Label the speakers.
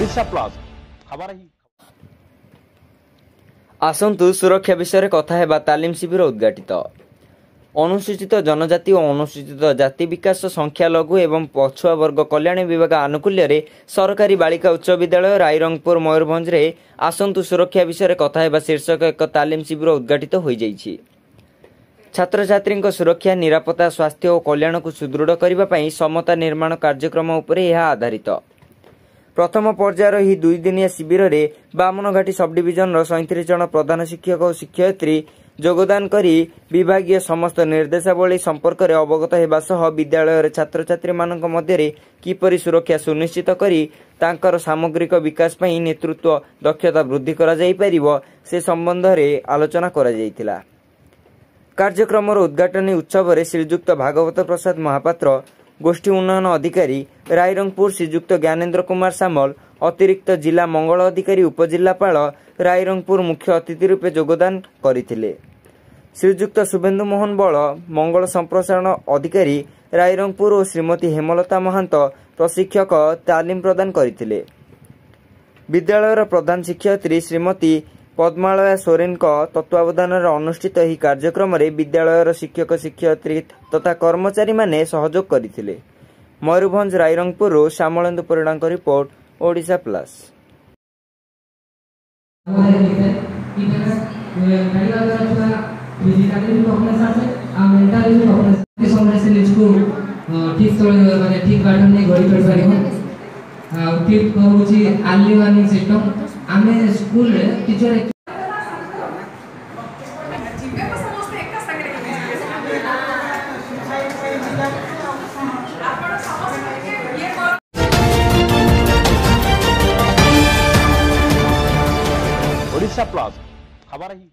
Speaker 1: Odisha plus खबर ही
Speaker 2: आसतु सुरक्षा विषय कथा हेबा तालीम शिविर उद्घाटित। अनुसूचित जनजाति और अनुसूचित जाति विकास संख्यालघु एवं पछुआ वर्ग कल्याण विभाग आनुकूल्य सरकारी बालिका उच्च विद्यालय रायरंगपुर मयूरभंज रे आसतु सुरक्षा विषय कथा हेबा शीर्षक एक तालीम शिविर उद्घाटित हो जाइछि। छात्र छात्री सुरक्षा निरापत्ता स्वास्थ्य और कल्याण को सुदृढ़ करने समता निर्माण कार्यक्रम उपरे यह आधारित। प्रथम पर्यायर ही 2 दिनिया शिविर में बामनघाटी सब डिविजन 37 जन प्रधान शिक्षक और शिक्षयित्री योगदान करी विभागीय समस्त निर्देशावली संपर्क में अवगत होगा सह विद्यालय छात्र छात्री मानक मध्य किपरि सुरक्षा सुनिश्चित करी तांकर सामग्रिक विकास पई नेतृत्व दक्षता वृद्धि करा जाई परिबो से संबंध में आलोचना करा जायतिला। कार्यक्रम उद्घाटनी उत्सव में श्रीजुक्त भागवत प्रसाद महापात्र गोष्ठी उन्नयन अधिकारी रायरंगपुर श्रीजुक्त ज्ञानेन्द्र कुमार सामल अतिरिक्त जिला मंगल अधिकारी उपजिलापाल रायरंगपुर मुख्य अतिथि रूपे योगदान करथिले। श्रीजुक्त शुभेन्दु मोहन बल मंगल संप्रसारण अधिकारी रायरंगपुर और श्रीमती हेमलता महंत प्रशिक्षक तालीम प्रदान करथिले। विद्यालयर प्रधान शिक्षयित्री श्रीमती पद्मालया सोरेन तत्वावधान अनुष्ठित यह कार्यक्रम में विद्यालयर शिक्षक शिक्षयित्री तथा कर्मचारी माने सहयोग करथिले। Mayurbhanj Rairangpur Shyamalendu Parida report Odisha plus.
Speaker 1: Odisha plus खबर ही